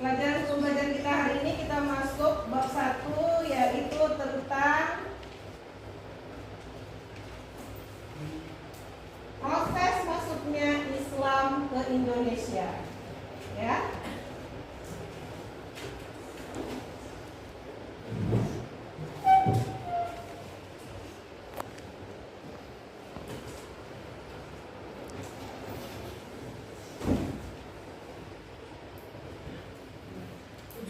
Pembelajaran kita hari ini kita masuk bab 1, yaitu tentang proses masuknya Islam ke Indonesia. Ya.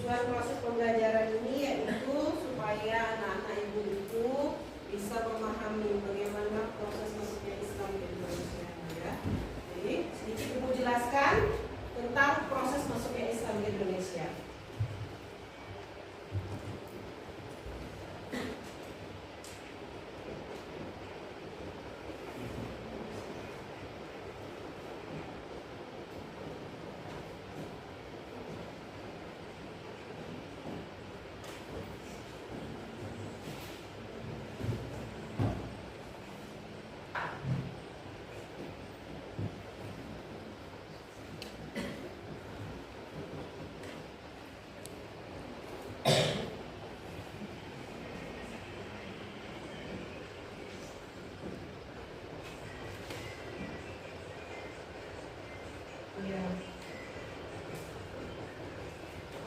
Tujuan proses pembelajaran ini yaitu supaya anak-anak ibu itu bisa memahami bagaimana proses masuknya Islam ke Indonesia. Ya. Jadi sedikit ibu jelaskan tentang proses masuknya Islam ke Indonesia.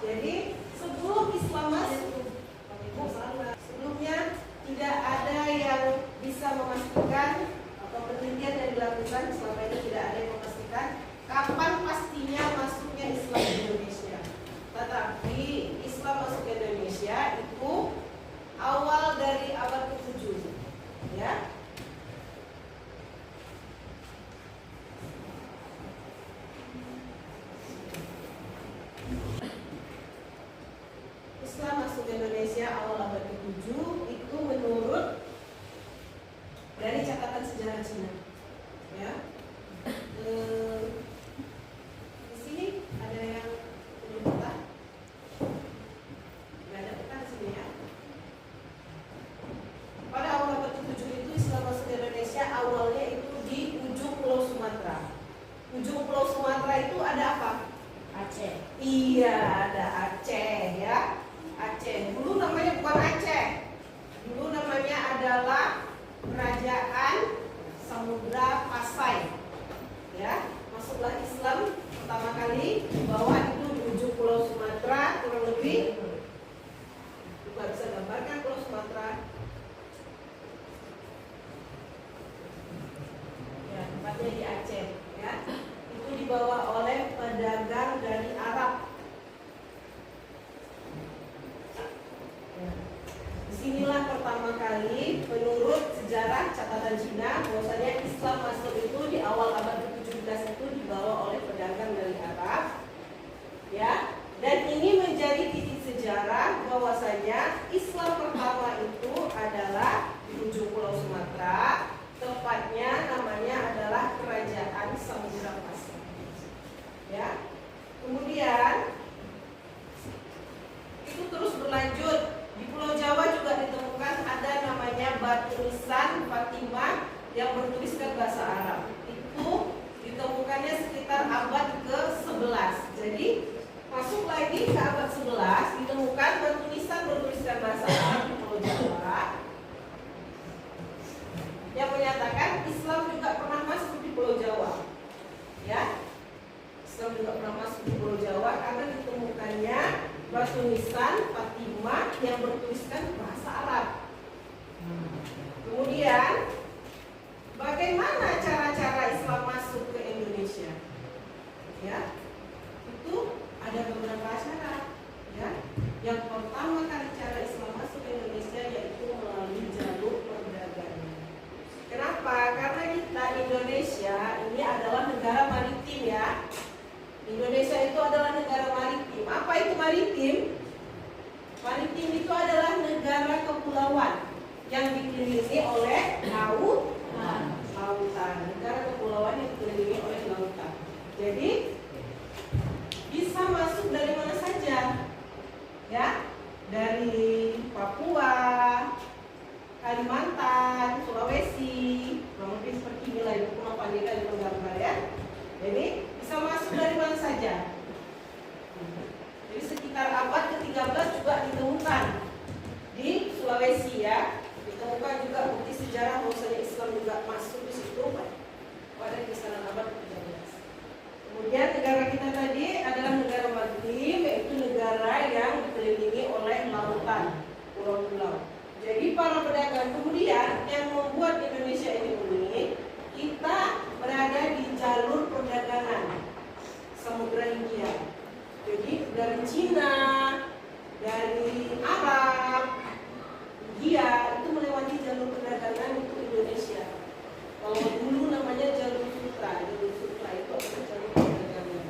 Jadi sebelum Islam masuk, sebelumnya tidak ada yang bisa memastikan, atau penelitian yang dilakukan selama ini tidak ada yang memastikan kapan pastinya masuknya Islam ke Indonesia. Tetapi Islam masuk ke Indonesia itu awal dari abad ke-7, ya. Islam masuk ke Indonesia awal abad ke-7 itu menurut dari catatan sejarah Cina. Ya. Di sini ada yang punya peta? Nggak ada peta di sini, ya. Pada awal abad ke-7 itu Islam masuk ke Indonesia awalnya itu di ujung Pulau Sumatera. Ujung Pulau Sumatera itu ada apa? Aceh. Iya, ada Aceh, ya. Aceh. Dulu namanya bukan Aceh. Dulu namanya adalah Kerajaan Samudra Pasai. Ya, masuklah Islam pertama kali di bawah itu di ujung Pulau Sumatera, kurang lebih. Kita bisa gambarkan Pulau Sumatera. Ya, tempatnya di Aceh. Ya, itu dibawa oleh pedagang dari Arab. Disinilah pertama kali menurut sejarah catatan Cina bahwasanya Islam masuk itu di awal abad ke-17 itu dibawa oleh pedagang dari Arab, ya. Dan ini menjadi titik sejarah bahwasanya Islam pertama itu adalah di ujung Pulau Sumatera, tepatnya namanya adalah Kerajaan Samudra Pasai, ya. Kemudian itu terus berlanjut. Di Pulau Jawa juga ditemukan ada namanya batu nisan Fatimah yang bertuliskan bahasa Arab. Itu ditemukannya sekitar abad ke-11. Jadi masuk lagi ke abad 11 ditemukan batu nisan bertuliskan bahasa Arab di Pulau Jawa yang menyatakan Islam juga pernah masuk di Pulau Jawa. Ya, Islam juga pernah masuk di Pulau Jawa karena ditemukannya batu nisan Fatimah yang bertuliskan bahasa Arab. Kemudian bagaimana cara-cara Islam masuk ke Indonesia? Ya, itu ada beberapa cara. Ya, yang pertama kali cara Islam masuk ke Indonesia yaitu melalui jalur perdagangan. Kenapa? Karena kita Indonesia ini adalah negara maritim, ya. Indonesia itu adalah negara maritim. Apa itu maritim? Maritim itu adalah negara kepulauan yang dikelilingi oleh lautan. Negara kepulauan yang dikelilingi oleh lautan. Jadi bisa masuk dari mana saja, ya, dari Papua, Kalimantan, Sulawesi, kurang lebih seperti inilah itu Pulau Pandega di gambar, ya. Jadi bisa masuk dari mana saja. Jadi dari Cina, dari Arab, India, itu melewati jalur perdagangan itu Indonesia. Kalau dulu namanya jalur sutra itu adalah jalur perdagangan.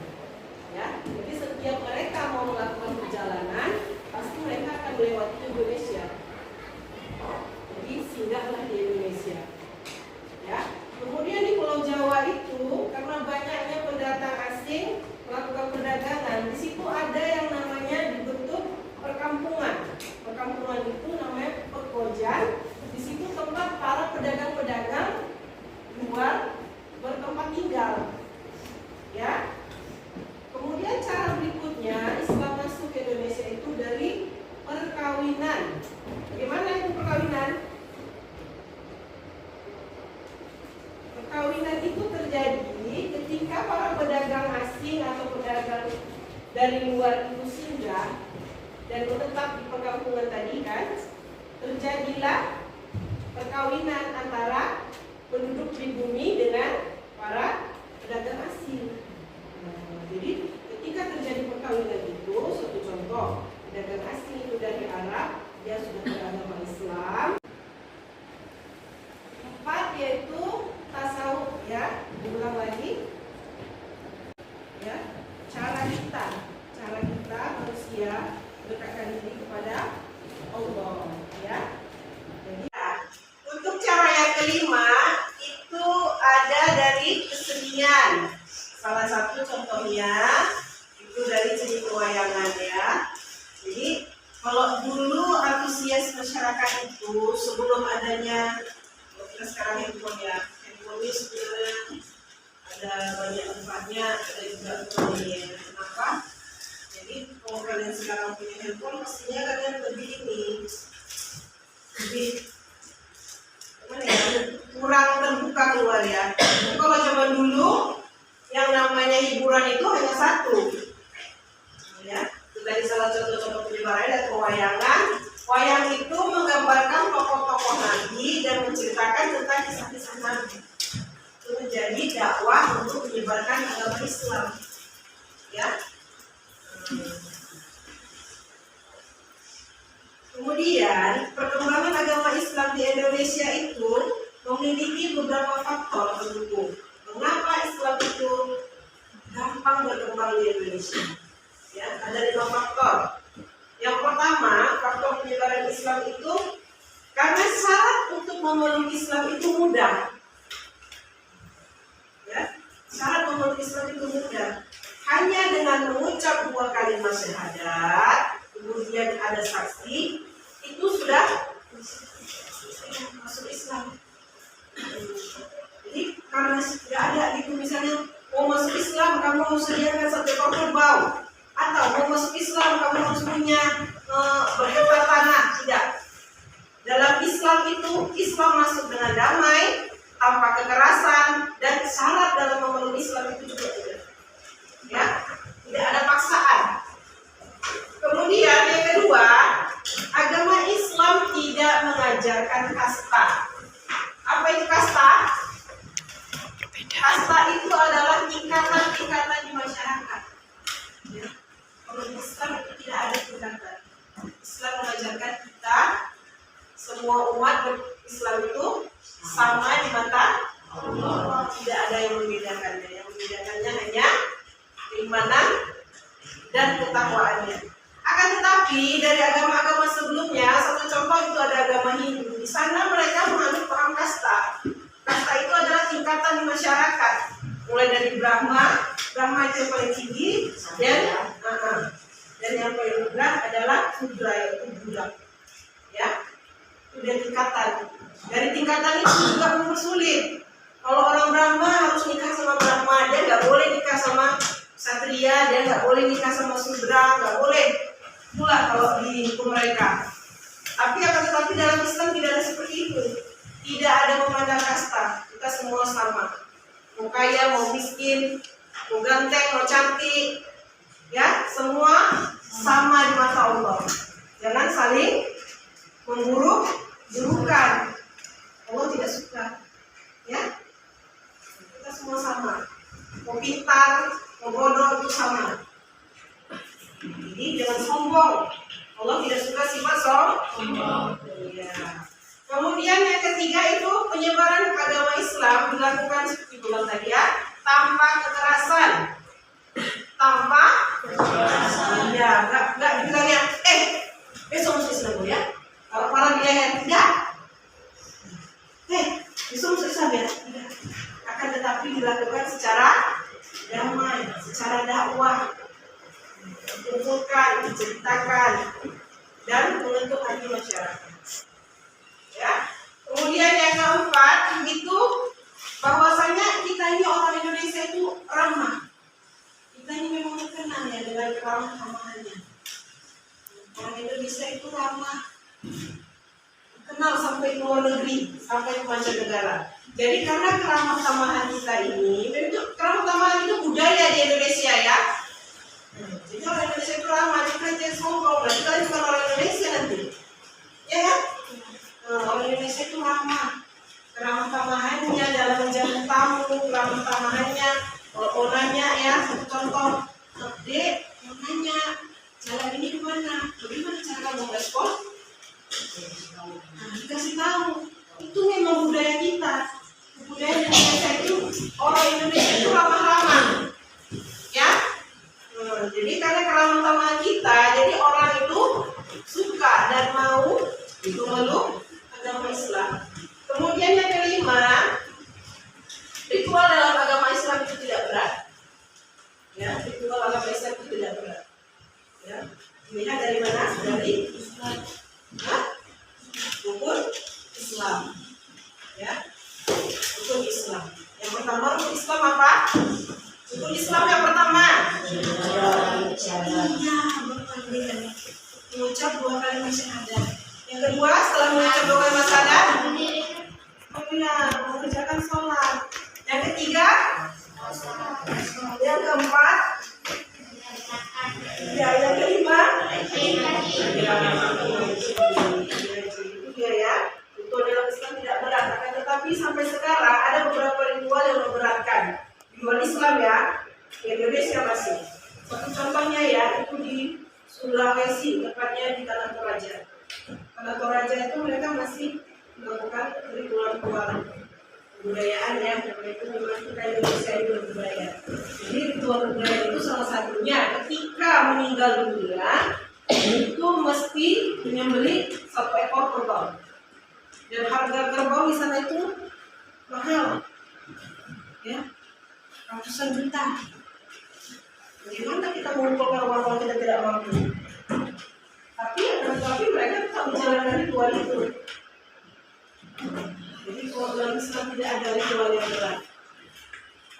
Ya, jadi setiap mereka mau melakukan perjalanan, pasti mereka akan melewati Indonesia. Jadi singgahlah di Indonesia. Ya, kemudian di Pulau Jawa itu karena banyaknya pendatang asing melakukan perdagangan, di situ ada yang namanya dibentuk perkampungan. Perkampungan itu namanya perkojan. Di situ tempat para pedagang-pedagang luar bertempat tinggal. Ya. Kemudian cara berikutnya Islam masuk ke Indonesia itu dari perkawinan. Bagaimana itu perkawinan? Perkawinan itu terjadi ketika para pedagang asing atau pedagang dari luar itu singgah dan menetap di perkampungan tadi kan, terjadilah perkawinan antara penduduk pribumi dengan para pedagang asing. Jadi ketika terjadi perkawinan itu, suatu contoh, pedagang asing itu dari Arab, dia sudah beragama Islam. Empat yaitu tasawuf, ya, diulang lagi. Ya, cara kita manusia mendekatkan diri kepada Allah, ya. Jadi, untuk cara yang kelima itu ada dari kesenian. Salah satu contohnya itu dari seni pewayangan, ya. Jadi kalau dulu antusias masyarakat itu sebelum adanya kita sekarang handphone, ya, handphone ini sebenarnya ada banyak manfaatnya, ada juga kemudian kenapa? Jadi kalau kalian sekarang punya handphone, pastinya kalian lebih kurang terbuka keluar, ya. Jadi kalau zaman dulu yang namanya hiburan itu hanya satu, ya. Dari salah contoh penyebarannya ada pewayangan. Wayang itu menggambarkan tokoh-tokoh Nabi dan menceritakan tentang kisah-kisah Nabi. Itu menjadi dakwah untuk menyebarkan agama Islam, ya. Kemudian perkembangan agama Islam di Indonesia itu memiliki beberapa faktor pendukung. Mengapa Islam itu gampang berkembang di Indonesia? Ya, ada 5 faktor. Yang pertama, faktor penyebaran Islam itu karena syarat untuk memeluk Islam itu mudah. Ya, syarat memeluk Islam itu mudah. Hanya dengan mengucap 2 kalimat syahadat, kemudian ada saksi, itu sudah masuk Islam. Jadi karena tidak ada itu misalnya mau masuk Islam kamu harus sediakan 1 ekor kerbau, atau mau masuk Islam kamu harus punya berhektar tanah. Tidak. Dalam Islam itu Islam masuk dengan damai, tanpa kekerasan, dan syarat dalam memeluk Islam itu juga tidak. Ya, tidak ada paksaan. Kemudian yang kedua, agama Islam tidak mengajarkan kasta. Apa itu kasta? Kasta itu adalah tingkatan-tingkatan di masyarakat. Ya. Kalau Islam itu tidak ada tingkatan. Islam mengajarkan kita semua umat Islam itu sama di mata Allah. Tidak ada yang membedakannya. Yang membedakannya hanya keimanan dan ketakwaannya. Akan tetapi dari agama-agama sebelumnya, satu contoh itu ada agama Hindu. Di sana mereka menganut paham kasta. Kasta itu adalah tingkatan di masyarakat. Mulai dari Brahma itu yang paling tinggi, dan yang paling rendah adalah Sudra, yaitu budak. Ya, itu dia tingkatan. Dari tingkatan itu juga mempersulit. Kalau orang Brahma harus nikah sama Brahma, dia nggak boleh nikah sama Satria, dia nggak boleh nikah sama Sudra, nggak boleh. Itulah kalau di hukum mereka. Tapi akan tetapi dalam Islam tidak ada seperti itu. Tidak ada memandang kasta. Kita semua sama. Mau kaya, mau miskin, mau ganteng, mau cantik, ya, semua sama di mata Allah. Jangan saling memburuk-burukan. Allah tidak suka. Ya, kita semua sama. Mau pintar, mau bodoh itu sama. Jadi jangan sombong. Allah tidak suka sifat sombong. Ya. Kemudian yang ketiga itu penyebaran agama Islam dilakukan seperti bilang tadi ya, tanpa kekerasan. Tanpa kekerasan. Ya, enggak dibilangnya, besok masuk Islam ya. Kalau para wilayah tidak, besok masuk Islam ya. Tidak. Akan tetapi dilakukan secara damai, secara dakwah, dikumpulkan, diceritakan, dan menyentuh hati masyarakat. Ya. Kemudian yang keempat itu bahwasanya kita ini orang Indonesia itu ramah. Kita ini memang terkenal ya dengan keramah-tamahannya. Orang Indonesia itu ramah, kenal sampai luar negeri, sampai ke mancanegara. Jadi karena keramah-tamahan kita ini, keramah-tamahan itu budaya di Indonesia ya. Jadi orang Indonesia itu ramah, kita jangan sombong, kita bukan orang Indonesia nanti, ya kan? Orang Indonesia itu ramah, keramah-tamahannya dalam menjamu tamu, keramah-tamahannya, onanya ya, satu contoh, dek, onanya, jalan ini kemana? Bagaimana cara kamu respon? Nah, dikasih tahu, itu memang budaya kita. Budaya Indonesia itu, orang Indonesia itu ramah-ramah, ya. Jadi karena keramah-tamahan kita, jadi orang itu suka dan mau memeluk agama Islam. Kemudian yang kelima, ritual dalam agama Islam itu tidak berat. Ya, ritual agama Islam itu tidak berat. Ya, dilihat dari mana? Dari Islam. Rukun Islam. Ya, rukun Islam. Yang pertama rukun Islam apa? Rukun Islam yang pertama. Iya, berpandingan. Mengucap 2 kalimat syahadat. Yang kedua, setelah mengucap 2 kalimat syahadat, mengerjakan sholat. Yang ketiga, yang keempat, ya, yang kelima, ya, itu adalah Islam tidak berat. Akan tetapi sampai sekarang ada beberapa ritual yang memberatkan di luar Islam ya, di Indonesia masih. Satu contohnya ya, itu di Sulawesi, tepatnya di Tanah Toraja. Tanah Toraja itu mereka masih melakukan ritual-ritual kebudayaan ya, itu memang kita Indonesia ini berbudaya. Jadi ritual kebudayaan itu salah satunya ketika meninggal dunia itu mesti menyembelih 1 ekor kerbau. Dan harga kerbau di sana itu mahal, ya, ratusan juta. Bagaimana kita mengumpulkan uang kalau kita tidak mampu? Tapi mereka tetap menjalankan ritual itu. Jadi kalau dalam Islam tidak ada ritual yang berat.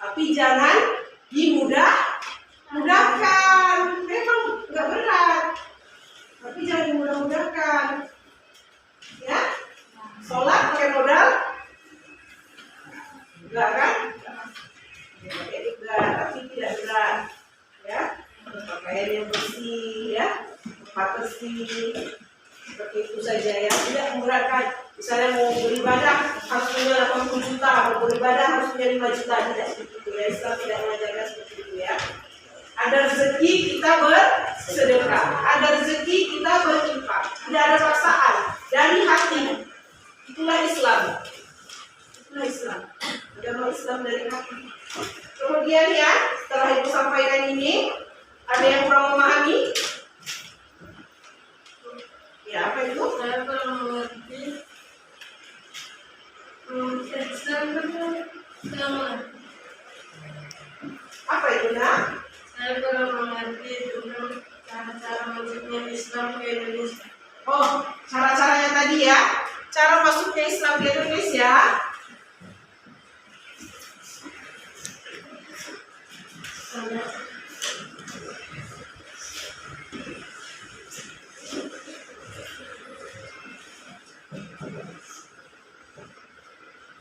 Tapi jangan dimudahkan. Memang nggak berat. Tapi jangan dimudah-mudahkan. Ya, sholat pakai modal? Enggak kan? Jadi berat, tapi tidak berat. Ya, pakaian yang bersih, ya, tempat bersih, seperti itu saja ya, tidak memberatkan. Misalnya mau beribadah harus punya 80 juta, mau beribadah harus punya 5 juta, tidak seperti itu ya. Islam tidak mengajarkan seperti itu ya. Ada rezeki kita bersedekah, ada rezeki kita berinfak, tidak ada paksaan dari hati. Itulah Islam. Itulah Islam. Agama Islam dari hati. Kemudian ya, setelah Ibu sampaikan ini, ada yang kurang memahami? Ya, apa itu? Saya kurang mengerti. Apa itu, Nak? Saya kurang mengerti tentang cara-cara masuknya Islam ke Indonesia. Oh, cara-caranya tadi ya. Cara masuknya Islam ke Indonesia.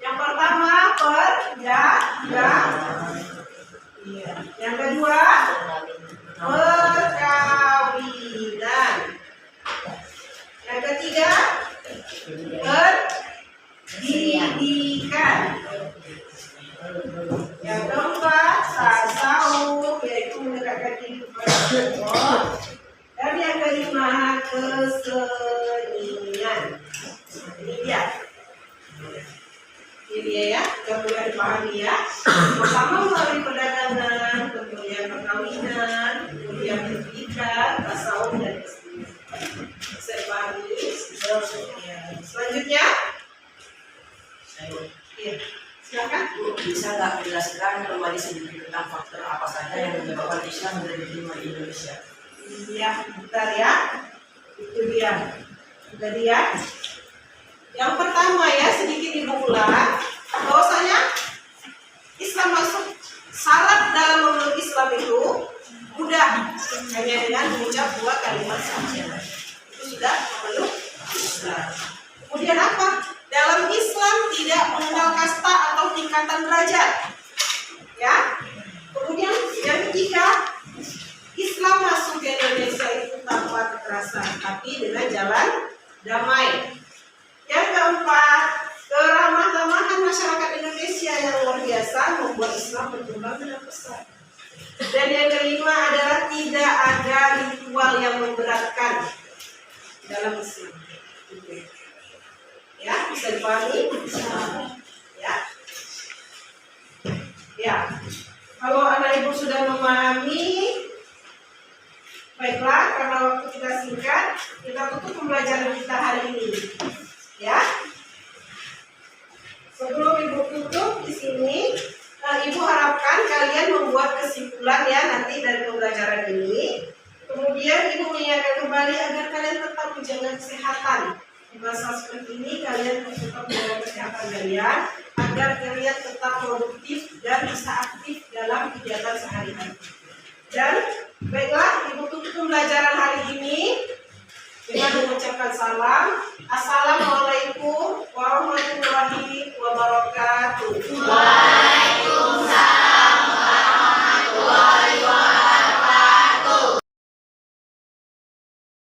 Yang pertama perdagangan. Iya. Yang kedua perkawinan. Yang ketiga pendidikan. Yang keempat tasawuf, yaitu kembali sedikit tentang faktor apa saja yang menyebabkan Islam mudah diterima di Indonesia. Ya, bentar ya. Itu dia. Jadi ya. Yang pertama ya, sedikit diulang bahwasanya Islam masuk syarat dalam memeluk Islam itu mudah, hanya dengan mengucap 2 kalimat saja. Itu sudah memeluk Islam. Kemudian apa? Dalam Islam tidak mengenal kasta atau tingkatan derajat. Ya. Kemudian yang ketiga, Islam masuk ke Indonesia itu tanpa kekerasan, tapi dengan jalan damai. Yang keempat, keramah-tamahan masyarakat Indonesia yang luar biasa membuat Islam berkembang dengan pesat. Dan yang kelima adalah tidak ada ritual yang memberatkan dalam Islam. Ya, bisa dipahami? Ya. Ya. Kalau anak ibu sudah memahami, baiklah, karena waktu kita singkat, kita tutup pembelajaran kita hari ini. Ya. Sebelum ibu tutup di sini, ibu harapkan kalian membuat kesimpulan ya nanti dari pembelajaran ini. Kemudian ibu mengingatkan kembali agar kalian tetap menjaga kesehatan. Di masa seperti ini kalian tetap menjaga kesehatan kalian agar kalian tetap produktif dan bisa aktif dalam kegiatan sehari-hari. Dan baiklah, ibu tutup pembelajaran hari ini dengan mengucapkan salam. Assalamualaikum